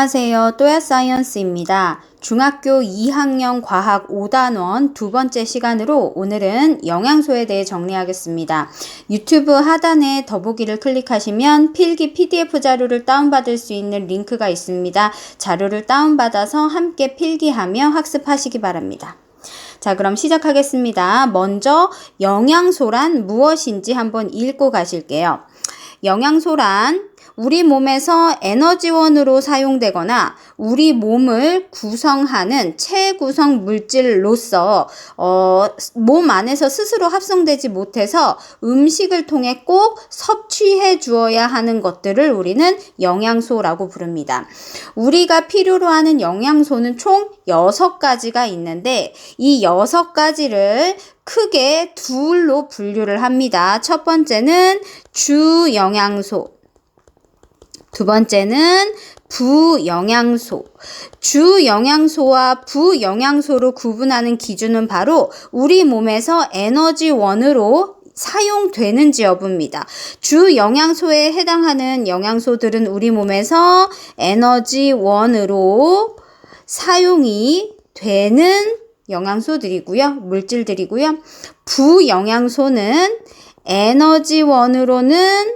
안녕하세요. 또야사이언스입니다. 중학교 2학년 과학 5단원 두 번째 시간으로 오늘은 영양소에 대해 정리하겠습니다. 유튜브 하단에 더보기를 클릭하시면 필기 PDF 자료를 다운받을 수 있는 링크가 있습니다. 자료를 다운받아서 함께 필기하며 학습하시기 바랍니다. 자, 그럼 시작하겠습니다. 먼저 영양소란 무엇인지 한번 읽고 가실게요. 영양소란 우리 몸에서 에너지원으로 사용되거나 우리 몸을 구성하는 체구성 물질로서 몸 안에서 스스로 합성되지 못해서 음식을 통해 꼭 섭취해 주어야 하는 것들을 우리는 영양소라고 부릅니다. 우리가 필요로 하는 영양소는 총 6가지가 있는데 이 6가지를 크게 둘로 분류를 합니다. 첫 번째는 주영양소, 두 번째는 부영양소. 주영양소와 부영양소로 구분하는 기준은 바로 우리 몸에서 에너지원으로 사용되는지 여부입니다. 주영양소에 해당하는 영양소들은 우리 몸에서 에너지원으로 사용이 되는 영양소들이고요. 물질들이고요. 부영양소는 에너지원으로는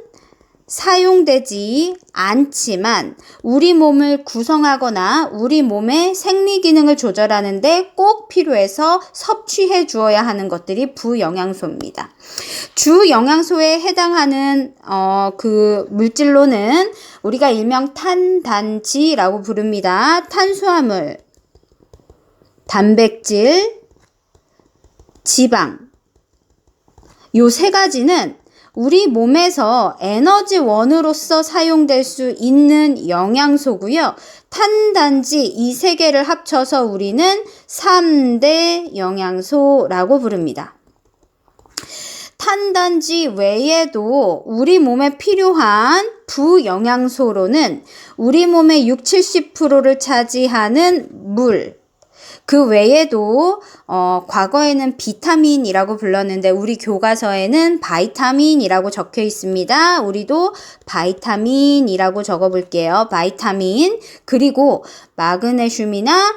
사용되지 않지만 우리 몸을 구성하거나 우리 몸의 생리 기능을 조절하는 데 꼭 필요해서 섭취해 주어야 하는 것들이 부영양소입니다. 주 영양소에 해당하는 그 물질로는 우리가 일명 탄단지라고 부릅니다. 탄수화물, 단백질, 지방. 요 3가지는 우리 몸에서 에너지원으로서 사용될 수 있는 영양소고요. 탄단지 이 3개를 합쳐서 우리는 3대 영양소라고 부릅니다. 탄단지 외에도 우리 몸에 필요한 부영양소로는 우리 몸의 60-70%를 차지하는 물, 그 외에도 과거에는 비타민이라고 불렀는데 우리 교과서에는 바이타민이라고 적혀 있습니다. 우리도 바이타민이라고 적어 볼게요. 바이타민. 그리고 마그네슘이나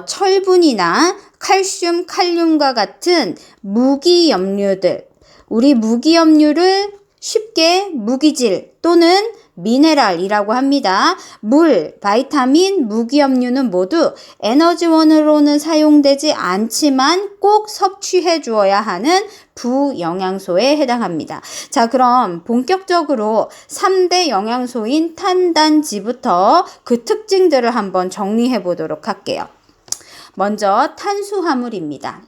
철분이나 칼슘, 칼륨과 같은 무기염류들. 우리 무기염류를 쉽게 무기질 또는 미네랄이라고 합니다. 물, 바이타민, 무기염류는 모두 에너지원으로는 사용되지 않지만 꼭 섭취해 주어야 하는 부영양소에 해당합니다. 자, 그럼 본격적으로 3대 영양소인 탄단지부터 그 특징들을 한번 정리해 보도록 할게요. 먼저 탄수화물입니다.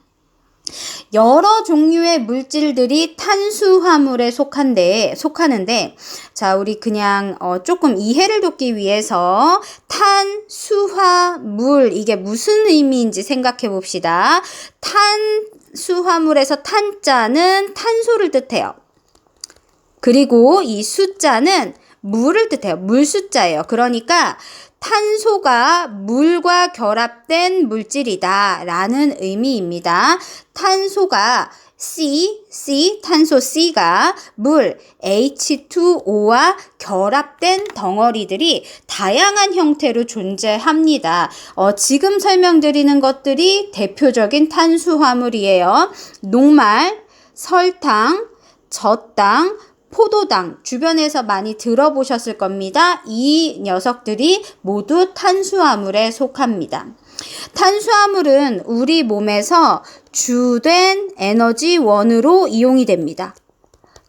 여러 종류의 물질들이 탄수화물에 속하는데 자, 우리 그냥 조금 이해를 돕기 위해서 탄수화물 이게 무슨 의미인지 생각해 봅시다. 탄수화물에서 탄자는 탄소를 뜻해요. 그리고 이 숫자는 물을 뜻해요. 물 숫자예요. 그러니까 탄소가 물과 결합된 물질이다 라는 의미입니다. 탄소가 탄소 C가 물 H2O와 결합된 덩어리들이 다양한 형태로 존재합니다. 지금 설명드리는 것들이 대표적인 탄수화물이에요. 녹말, 설탕, 젖당, 포도당 주변에서 많이 들어보셨을 겁니다. 이 녀석들이 모두 탄수화물에 속합니다. 탄수화물은 우리 몸에서 주된 에너지원으로 이용이 됩니다.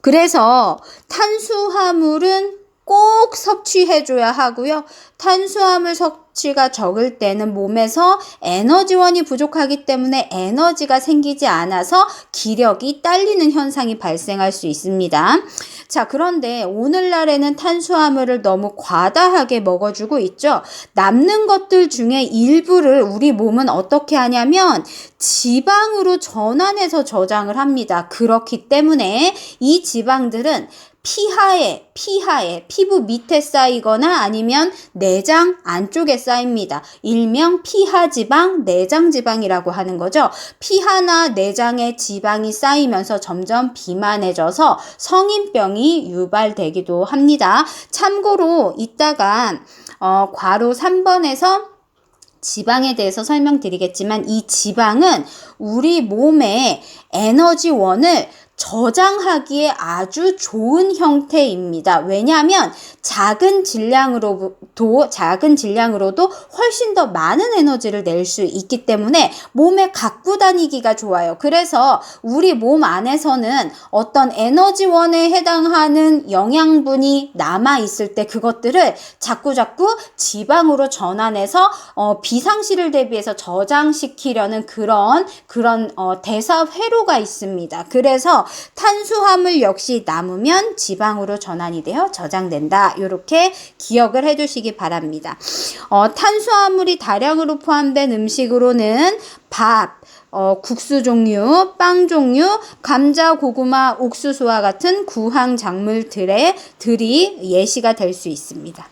그래서 탄수화물은 꼭 섭취해줘야 하고요. 탄수화물 섭취가 적을 때는 몸에서 에너지원이 부족하기 때문에 에너지가 생기지 않아서 기력이 딸리는 현상이 발생할 수 있습니다. 자, 그런데 오늘날에는 탄수화물을 너무 과다하게 먹어주고 있죠. 남는 것들 중에 일부를 우리 몸은 어떻게 하냐면 지방으로 전환해서 저장을 합니다. 그렇기 때문에 이 지방들은 피하에 피부 밑에 쌓이거나 아니면 내장 안쪽에 쌓입니다. 일명 피하지방, 내장지방이라고 하는 거죠. 피하나 내장에 지방이 쌓이면서 점점 비만해져서 성인병이 유발되기도 합니다. 참고로 이따가 괄호 3번에서 지방에 대해서 설명드리겠지만 이 지방은 우리 몸의 에너지원을 저장하기에 아주 좋은 형태입니다. 왜냐하면 작은 질량으로도 훨씬 더 많은 에너지를 낼 수 있기 때문에 몸에 갖고 다니기가 좋아요. 그래서 우리 몸 안에서는 어떤 에너지원에 해당하는 영양분이 남아 있을 때 그것들을 자꾸자꾸 지방으로 전환해서 비상시를 대비해서 저장시키려는 그런 대사 회로가 있습니다. 그래서 탄수화물 역시 남으면 지방으로 전환이 되어 저장된다. 이렇게 기억을 해두시기 바랍니다. 탄수화물이 다량으로 포함된 음식으로는 밥, 국수 종류, 빵 종류, 감자, 고구마, 옥수수와 같은 구황 작물들이 예시가 될 수 있습니다.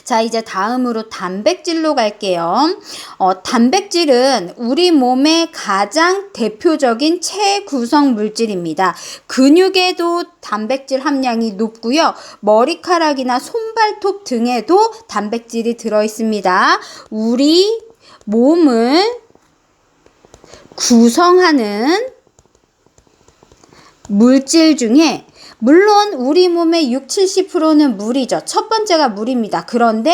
자, 이제 다음으로 단백질로 갈게요. 단백질은 우리 몸의 가장 대표적인 체구성 물질입니다. 근육에도 단백질 함량이 높고요. 머리카락이나 손발톱 등에도 단백질이 들어있습니다. 우리 몸을 구성하는 물질 중에 물론 우리 몸의 60-70%는 물이죠. 첫 번째가 물입니다. 그런데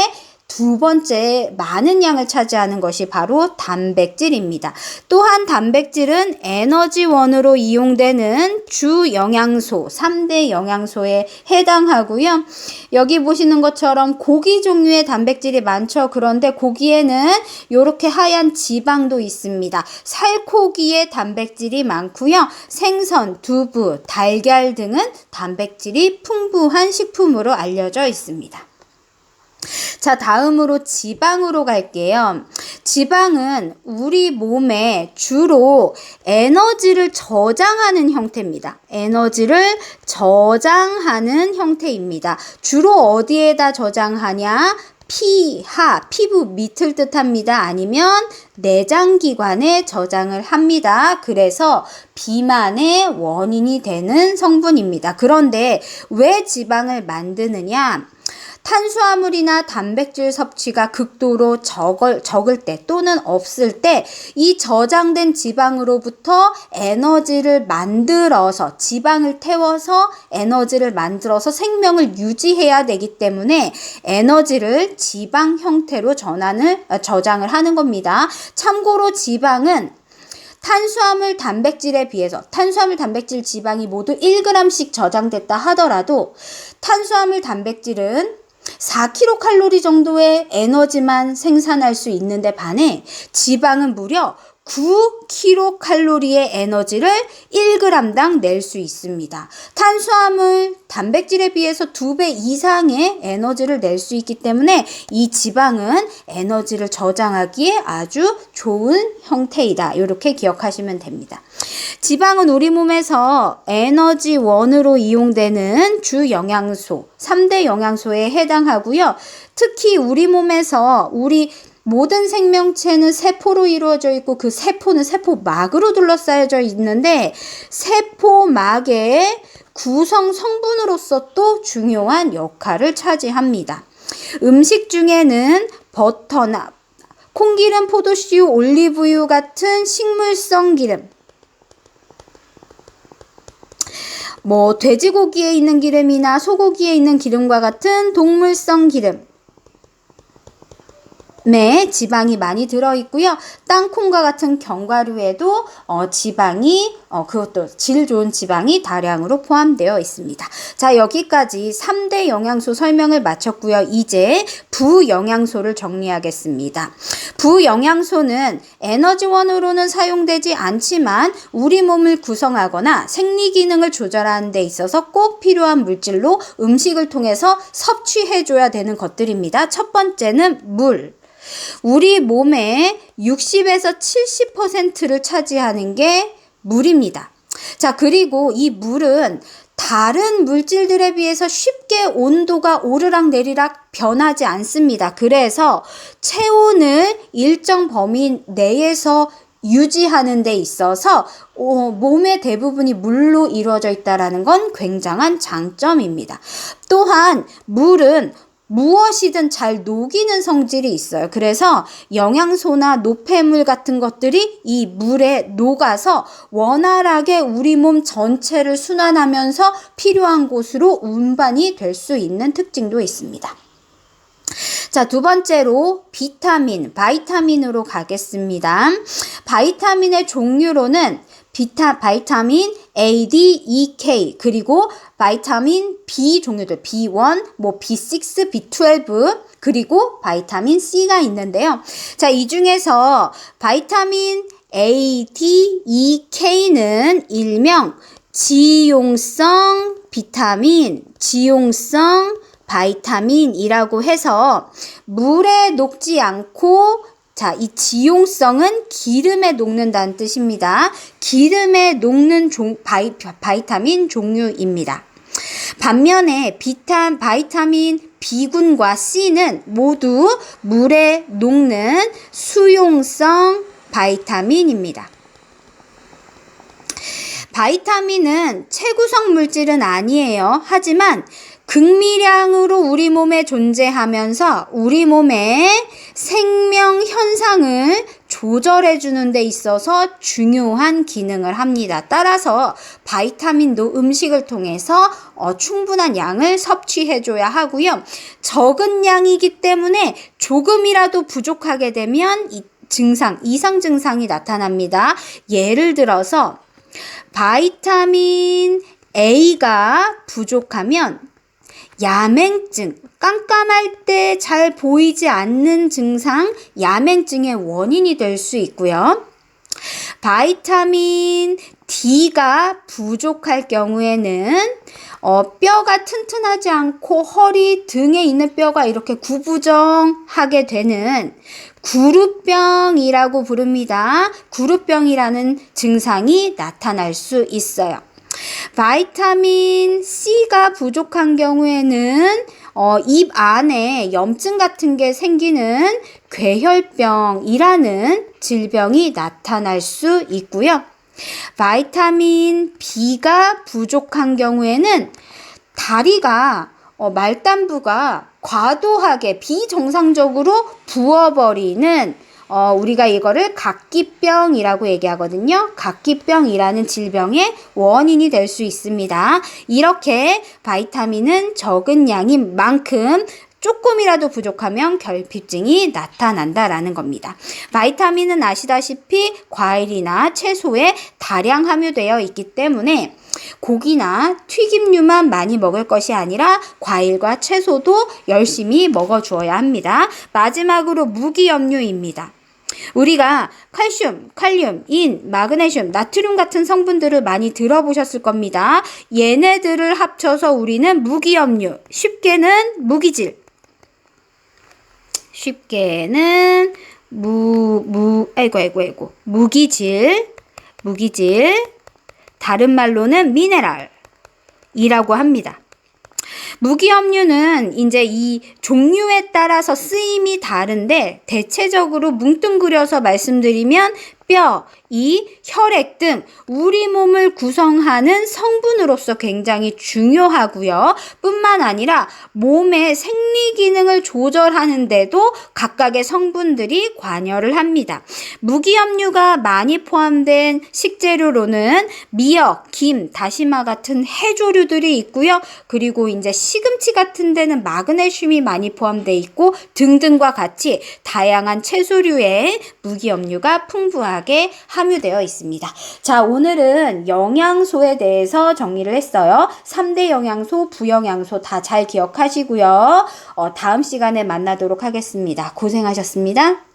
두 번째 많은 양을 차지하는 것이 바로 단백질입니다. 또한 단백질은 에너지원으로 이용되는 주 영양소, 3대 영양소에 해당하고요. 여기 보시는 것처럼 고기 종류의 단백질이 많죠. 그런데 고기에는 이렇게 하얀 지방도 있습니다. 살코기에 단백질이 많고요. 생선, 두부, 달걀 등은 단백질이 풍부한 식품으로 알려져 있습니다. 자, 다음으로 지방으로 갈게요. 지방은 우리 몸에 주로 에너지를 저장하는 형태입니다. 에너지를 저장하는 형태입니다. 주로 어디에다 저장하냐? 피부 밑을 뜻합니다. 아니면 내장기관에 저장을 합니다. 그래서 비만의 원인이 되는 성분입니다. 그런데 왜 지방을 만드느냐? 탄수화물이나 단백질 섭취가 극도로 적을 때 또는 없을 때 이 저장된 지방으로부터 에너지를 만들어서 지방을 태워서 에너지를 만들어서 생명을 유지해야 되기 때문에 에너지를 지방 형태로 저장을 하는 겁니다. 참고로 지방은 탄수화물, 단백질에 비해서 탄수화물, 단백질, 지방이 모두 1g씩 저장됐다 하더라도 탄수화물, 단백질은 4kcal 정도의 에너지만 생산할 수 있는데 반해 지방은 무려 9kcal의 에너지를 1g당 낼 수 있습니다. 탄수화물, 단백질에 비해서 2배 이상의 에너지를 낼 수 있기 때문에 이 지방은 에너지를 저장하기에 아주 좋은 형태이다. 이렇게 기억하시면 됩니다. 지방은 우리 몸에서 에너지원으로 이용되는 주 영양소, 3대 영양소에 해당하고요. 특히 우리 몸에서 모든 생명체는 세포로 이루어져 있고 그 세포는 세포막으로 둘러싸여져 있는데 세포막의 구성 성분으로서 또 중요한 역할을 차지합니다. 음식 중에는 버터나 콩기름, 포도씨유, 올리브유 같은 식물성 기름, 돼지고기에 있는 기름이나 소고기에 있는 기름과 같은 동물성 기름, 지방이 많이 들어있고요. 땅콩과 같은 견과류에도 지방이 그것도 질 좋은 지방이 다량으로 포함되어 있습니다. 자, 여기까지 3대 영양소 설명을 마쳤고요. 이제 부영양소를 정리하겠습니다. 부영양소는 에너지원으로는 사용되지 않지만 우리 몸을 구성하거나 생리기능을 조절하는 데 있어서 꼭 필요한 물질로 음식을 통해서 섭취해줘야 되는 것들입니다. 첫 번째는 물. 우리 몸의 60에서 70%를 차지하는 게 물입니다. 자, 그리고 이 물은 다른 물질들에 비해서 쉽게 온도가 오르락내리락 변하지 않습니다. 그래서 체온을 일정 범위 내에서 유지하는 데 있어서 몸의 대부분이 물로 이루어져 있다는 건 굉장한 장점입니다. 또한 물은 무엇이든 잘 녹이는 성질이 있어요. 그래서 영양소나 노폐물 같은 것들이 이 물에 녹아서 원활하게 우리 몸 전체를 순환하면서 필요한 곳으로 운반이 될 수 있는 특징도 있습니다. 자, 두 번째로 바이타민으로 가겠습니다. 바이타민의 종류로는 바이타민 A, D, E, K 그리고 바이타민 B 종류들 B1, B6, B12 그리고 바이타민 C가 있는데요. 자, 이 중에서 바이타민 A, D, E, K는 일명 지용성 바이타민이라고 해서 물에 녹지 않고 자, 이 지용성은 기름에 녹는다는 뜻입니다. 기름에 녹는 바이타민 종류입니다. 반면에 바이타민 B군과 C는 모두 물에 녹는 수용성 바이타민입니다. 바이타민은 체구성 물질은 아니에요. 하지만 극미량으로 우리 몸에 존재하면서 우리 몸의 생명 현상을 조절해 주는 데 있어서 중요한 기능을 합니다. 따라서 바이타민도 음식을 통해서 충분한 양을 섭취해 줘야 하고요. 적은 양이기 때문에 조금이라도 부족하게 되면 이상 증상이 나타납니다. 예를 들어서 바이타민 A가 부족하면 야맹증, 깜깜할 때 잘 보이지 않는 증상, 야맹증의 원인이 될 수 있고요. 바이타민 D가 부족할 경우에는 뼈가 튼튼하지 않고 허리 등에 있는 뼈가 이렇게 구부정하게 되는 구루병이라고 부릅니다. 구루병이라는 증상이 나타날 수 있어요. 바이타민 C가 부족한 경우에는 입 안에 염증 같은 게 생기는 괴혈병이라는 질병이 나타날 수 있고요. 바이타민 B가 부족한 경우에는 다리가 말단부가 과도하게 비정상적으로 부어버리는 우리가 이거를 각기병이라고 얘기하거든요. 각기병이라는 질병의 원인이 될 수 있습니다. 이렇게 바이타민은 적은 양인 만큼 조금이라도 부족하면 결핍증이 나타난다라는 겁니다. 바이타민은 아시다시피 과일이나 채소에 다량 함유되어 있기 때문에 고기나 튀김류만 많이 먹을 것이 아니라 과일과 채소도 열심히 먹어주어야 합니다. 마지막으로 무기염료입니다. 우리가 칼슘, 칼륨, 인, 마그네슘, 나트륨 같은 성분들을 많이 들어보셨을 겁니다. 얘네들을 합쳐서 우리는 무기염류, 쉽게는 무기질, 무기질, 다른 말로는 미네랄이라고 합니다. 무기염류는 이제 이 종류에 따라서 쓰임이 다른데 대체적으로 뭉뚱그려서 말씀드리면 뼈, 이, 혈액 등 우리 몸을 구성하는 성분으로서 굉장히 중요하고요. 뿐만 아니라 몸의 생리 기능을 조절하는 데도 각각의 성분들이 관여를 합니다. 무기염류가 많이 포함된 식재료로는 미역, 김, 다시마 같은 해조류들이 있고요. 그리고 이제 시금치 같은 데는 마그네슘이 많이 포함되어 있고 등등과 같이 다양한 채소류에 무기염류가 풍부하게 함유되어 있습니다. 자, 오늘은 영양소에 대해서 정리를 했어요. 3대 영양소, 부영양소 다 잘 기억하시고요. 다음 시간에 만나도록 하겠습니다. 고생하셨습니다.